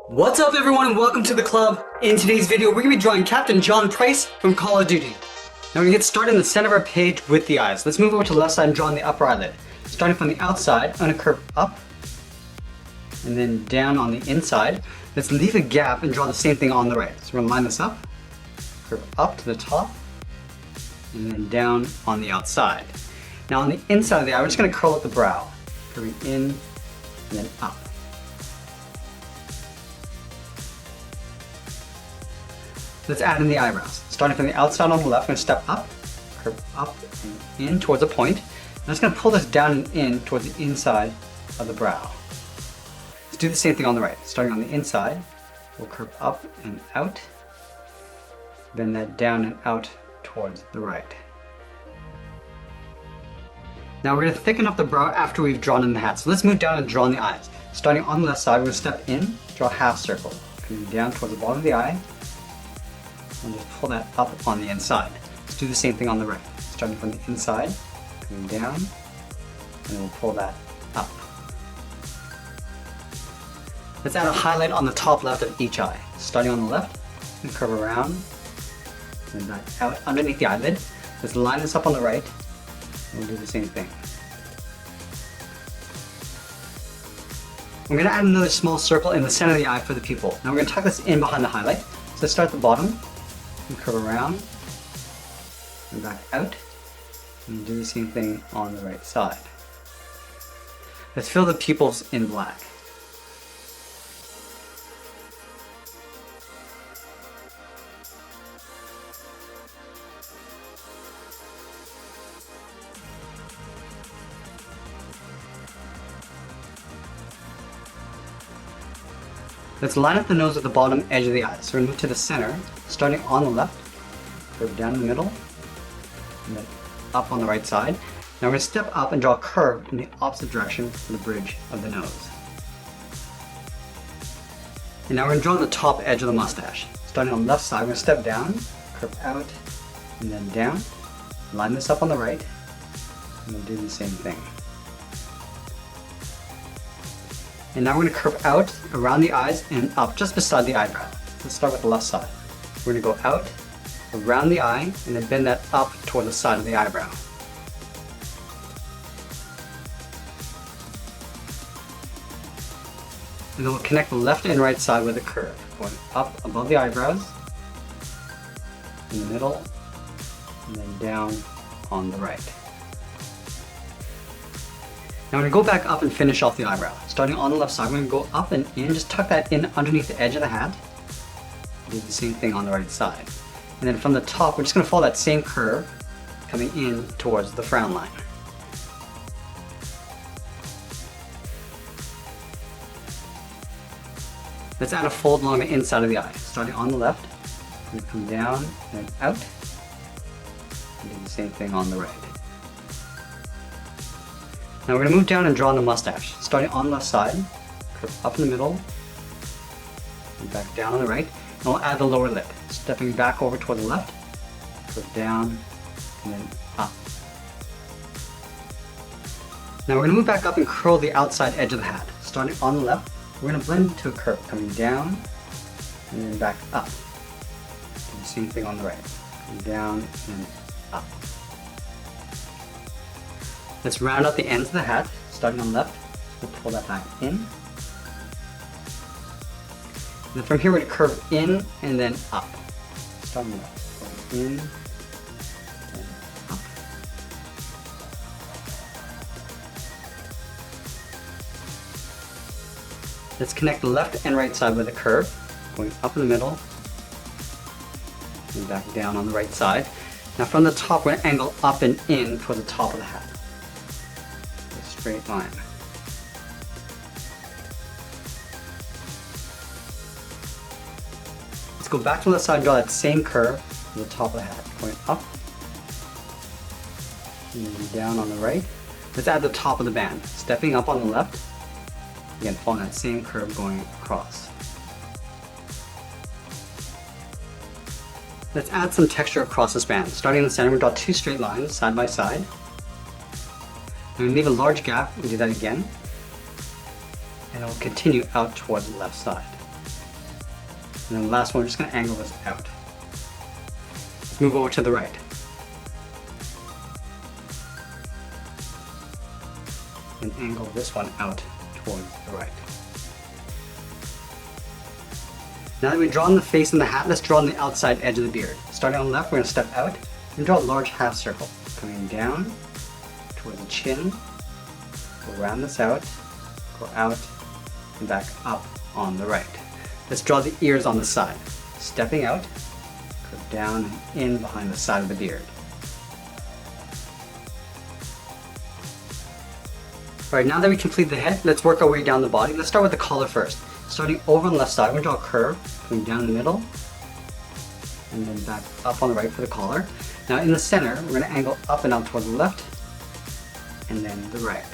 What's up everyone and welcome to the club. In today's video we're going to be drawing Captain John Price from Call of Duty. Now we're going to get started in the center of our page with the eyes. Let's move over to the left side and draw on the upper eyelid. Starting from the outside, I'm going to curve up and then down on the inside. Let's leave a gap and draw the same thing on the right. So we're going to line this up, curve up to the top, and then down on the outside. Now on the inside of the eye, we're just going to curl up the brow, curving in and then up. Let's add in the eyebrows. Starting from the outside on the left, I'm going to step up, curve up and in towards a point. I'm just going to pull this down and in towards the inside of the brow. Let's do the same thing on the right. Starting on the inside, we'll curve up and out, bend that down and out towards the right. Now we're going to thicken up the brow after we've drawn in the hat. So let's move down and draw in the eyes. Starting on the left side, we're going to step in, draw a half circle, coming down towards the bottom of the eye, and just pull that up on the inside. Let's do the same thing on the right. Starting from the inside, coming down, and then we'll pull that up. Let's add a highlight on the top left of each eye. Starting on the left, and curve around, and back out underneath the eyelid. Let's line this up on the right, and we'll do the same thing. I'm going to add another small circle in the center of the eye for the pupil. Now we're going to tuck this in behind the highlight. So let's start at the bottom, and curve around, and back out, and do the same thing on the right side. Let's fill the pupils in black. Let's line up the nose at the bottom edge of the eye. So we're going to move to the center, starting on the left, curve down the middle, and then up on the right side. Now we're going to step up and draw a curve in the opposite direction for the bridge of the nose. And now we're going to draw on the top edge of the mustache. Starting on the left side, we're going to step down, curve out, and then down. Line this up on the right, and we'll do the same thing. And now we're going to curve out around the eyes and up just beside the eyebrow. Let's start with the left side. We're going to go out, around the eye, and then bend that up toward the side of the eyebrow. And then we'll connect the left and right side with a curve, going up above the eyebrows, in the middle, and then down on the right. Now we're going to go back up and finish off the eyebrow. Starting on the left side, we're going to go up and in, just tuck that in underneath the edge of the hat. Do the same thing on the right side. And then from the top, we're just going to follow that same curve, coming in towards the frown line. Let's add a fold along the inside of the eye. Starting on the left, we're going to come down and out, and do the same thing on the right. Now we're going to move down and draw on the mustache. Starting on the left side, curve up in the middle, and back down on the right, and we'll add the lower lip. Stepping back over toward the left, curve down, and then up. Now we're going to move back up and curl the outside edge of the hat. Starting on the left, we're going to blend into a curve, coming down, and then back up. Do the same thing on the right, coming down and up. Let's round out the ends of the hat. Starting on the left, we'll pull that back in. And then from here we're going to curve in and then up. Starting on the left, going in and up. Let's connect the left and right side with a curve, going up in the middle and back down on the right side. Now from the top, we're going to angle up and in toward the top of the hat. Straight line. Let's go back to the left side and draw that same curve to the top of the hat, going up and then down on the right. Let's add the top of the band, stepping up on the left, again following that same curve going across. Let's add some texture across this band. Starting in the center, we'll draw two straight lines side by side. And leave a large gap and do that again. And it will continue out towards the left side. And then the last one, we're just going to angle this out. Let's move over to the right. And angle this one out towards the right. Now that we've drawn the face and the hat, let's draw on the outside edge of the beard. Starting on the left, we're going to step out and draw a large half circle. Coming down towards the chin, go round this out, go out, and back up on the right. Let's draw the ears on the side. Stepping out, curve down and in behind the side of the beard. Alright, now that we complete the head, let's work our way down the body. Let's start with the collar first. Starting over on the left side, we're going to draw a curve, going down the middle, and then back up on the right for the collar. Now in the center, we're going to angle up and out towards the left, and then the right.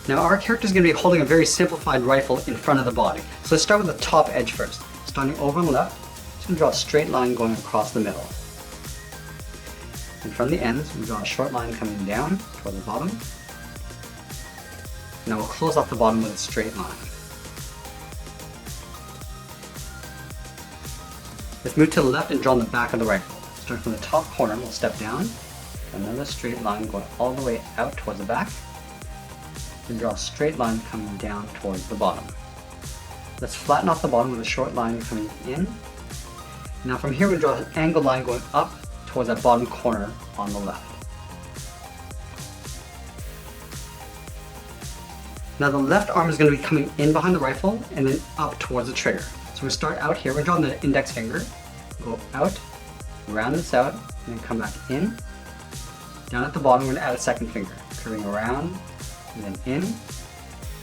Now our character is going to be holding a very simplified rifle in front of the body. So let's start with the top edge first. Starting over on the left, just going to draw a straight line going across the middle. And from the ends, we draw a short line coming down toward the bottom. Now we'll close off the bottom with a straight line. Let's move to the left and draw on the back of the rifle. Starting from the top corner, we'll step down, another straight line going all the way out towards the back, then draw a straight line coming down towards the bottom. Let's flatten off the bottom with a short line coming in. Now from here we draw an angled line going up towards that bottom corner on the left. Now the left arm is going to be coming in behind the rifle and then up towards the trigger. So we start out here, we're drawing the index finger, go out, round this out, and then come back in. Down at the bottom, we're going to add a second finger, curving around, and then in.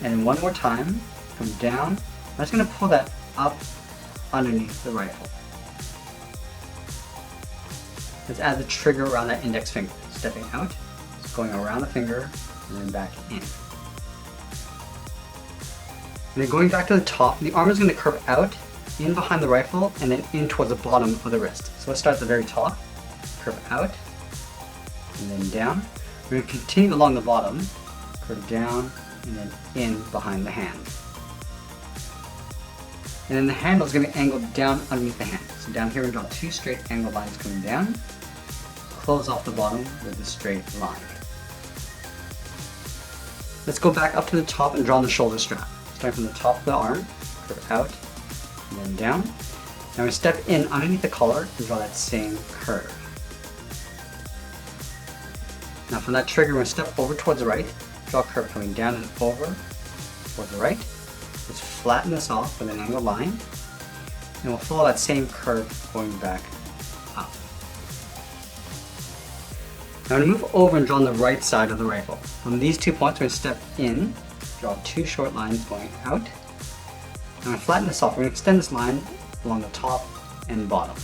And then one more time, come down. I'm just going to pull that up underneath the rifle. Let's add the trigger around that index finger. Stepping out, just going around the finger, and then back in. And then going back to the top, the arm is going to curve out, in behind the rifle, and then in towards the bottom of the wrist. So let's start at the very top, curve out, and then down. We're going to continue along the bottom, curve down, and then in behind the hand. And then the handle is going to be angled down underneath the hand. So down here we draw two straight angled lines coming down, close off the bottom with a straight line. Let's go back up to the top and draw on the shoulder strap. Starting from the top of the arm, curve out, and then down. Now we step in underneath the collar and draw that same curve. Now from that trigger, we're going to step over towards the right, draw a curve coming down and over towards the right. Let's flatten this off with an angled line, and we'll follow that same curve going back up. Now I'm going to move over and draw on the right side of the rifle. From these 2 points, we're going to step in, draw two short lines going out. Now I'm going to flatten this off. We're going to extend this line along the top and bottom.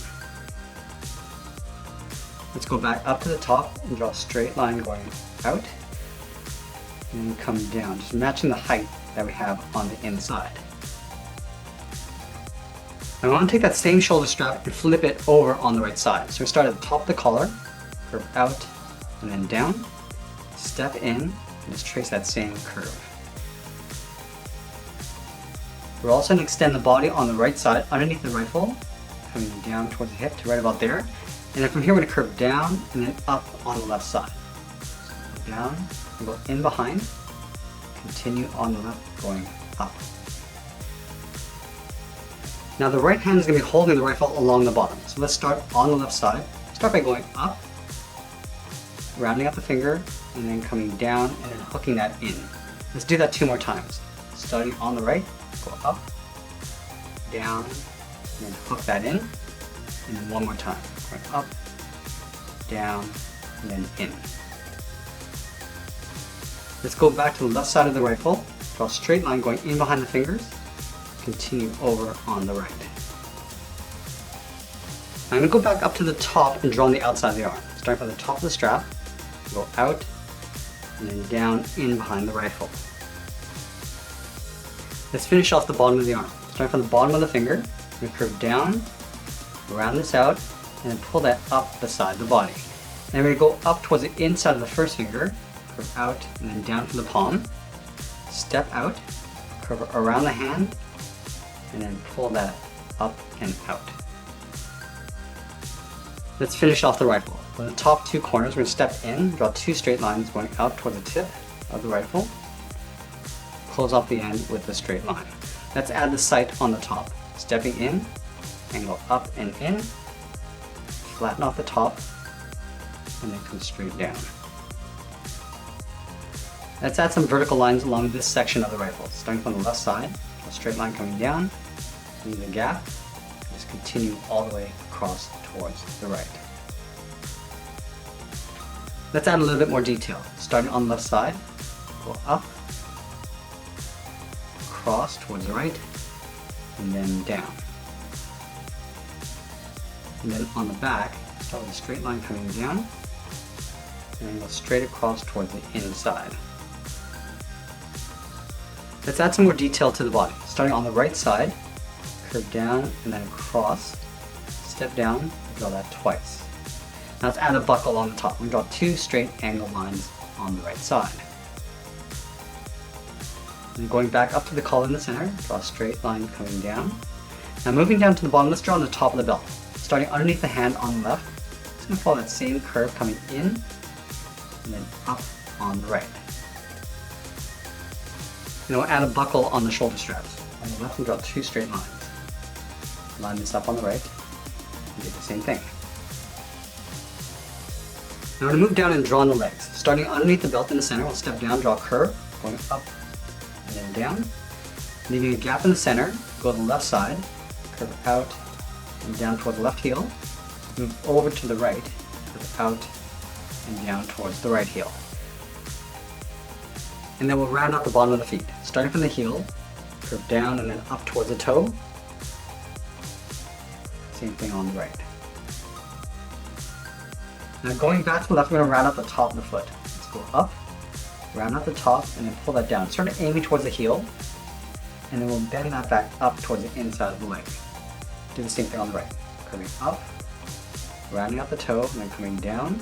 Let's go back up to the top and draw a straight line going out, and then come down, just matching the height that we have on the inside. Now I want to take that same shoulder strap and flip it over on the right side. So we start at the top of the collar, curve out, and then down, step in, and just trace that same curve. We're also going to extend the body on the right side underneath the rifle, coming down towards the hip to right about there. And then from here we're going to curve down and then up on the left side. So go down and go in behind, continue on the left going up. Now the right hand is going to be holding the rifle along the bottom. So let's start on the left side. Start by going up, rounding out the finger, and then coming down and then hooking that in. Let's do that 2 more times. Starting on the right, go up, down, and then hook that in, and then one more time. Going up, down, and then in. Let's go back to the left side of the rifle, draw a straight line going in behind the fingers, continue over on the right. I'm going to go back up to the top and draw on the outside of the arm. Starting from the top of the strap, go out, and then down in behind the rifle. Let's finish off the bottom of the arm. Starting from the bottom of the finger, we're going to curve down, round this out, and then pull that up beside the body. Then we're going to go up towards the inside of the first finger, curve out, and then down from the palm, step out, curve around the hand, and then pull that up and out. Let's finish off the rifle. For the top two corners, we're going to step in, draw two straight lines going out toward the tip of the rifle. Close off the end with a straight line. Let's add the sight on the top. Stepping in, angle up and in, flatten off the top, and then come straight down. Let's add some vertical lines along this section of the rifle. Starting from the left side, a straight line coming down, leave a gap, just continue all the way across towards the right. Let's add a little bit more detail. Starting on the left side, go up, across towards the right, and then down. And then on the back, start with a straight line coming down, and then go straight across towards the inside. Let's add some more detail to the body. Starting on the right side, curve down and then across, step down, draw that twice. Now let's add a buckle on the top. We draw two straight angle lines on the right side. And going back up to the collar in the center, draw a straight line coming down. Now moving down to the bottom, let's draw on the top of the belt. Starting underneath the hand on the left, just going to follow that same curve coming in and then up on the right. And we'll add a buckle on the shoulder straps. On the left, we'll draw two straight lines. Line this up on the right, and do the same thing. Now we're going to move down and draw on the legs. Starting underneath the belt in the center, we'll step down, draw a curve, going up and then down. Leaving a gap in the center, go to the left side, curve out and down toward the left heel. Move over to the right, curve out and down towards the right heel. And then we'll round out the bottom of the feet. Starting from the heel, curve down and then up towards the toe. Same thing on the right. Now going back to the left, we're going to round out the top of the foot. Let's go up, round out the top, and then pull that down. Start aiming towards the heel, and then we'll bend that back up towards the inside of the leg. Do the same thing on the right. Curving up, rounding out the toe, and then coming down,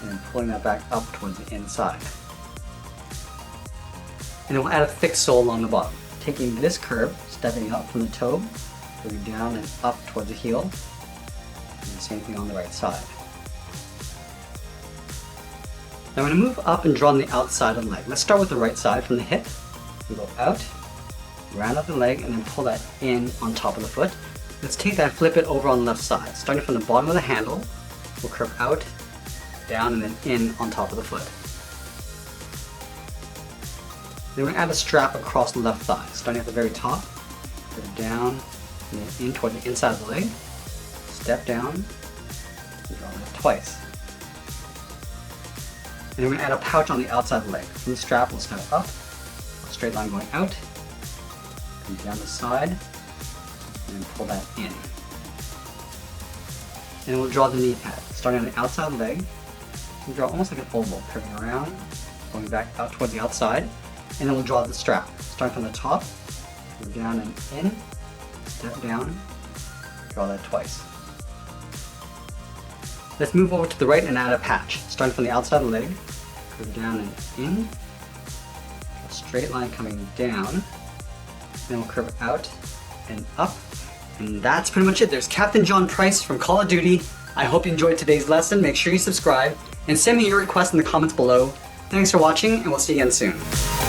and then pulling that back up towards the inside. And then we'll add a thick sole along the bottom. Taking this curve, stepping up from the toe, curving down and up towards the heel, and the same thing on the right side. Now I'm going to move up and draw on the outside of the leg. Let's start with the right side from the hip. We go out, round up the leg, and then pull that in on top of the foot. Let's take that and flip it over on the left side. Starting from the bottom of the handle, we'll curve out, down, and then in on top of the foot. Then we're going to add a strap across the left thigh. Starting at the very top, curve down, and then in toward the inside of the leg. Step down, and draw that twice. And then we're going to add a pouch on the outside of the leg. From the strap, we'll step up, a straight line going out, come down the side, and then pull that in. And we'll draw the knee pad. Starting on the outside of the leg, we'll draw almost like an oval, curving around, going back out towards the outside, and then we'll draw the strap. Starting from the top, curve down and in, step down, draw that twice. Let's move over to the right and add a patch. Starting from the outside of the leg, curve down and in, a straight line coming down, then we'll curve out and up. And that's pretty much it. There's Captain John Price from Call of Duty. I hope you enjoyed today's lesson. Make sure you subscribe and send me your requests in the comments below. Thanks for watching, and we'll see you again soon.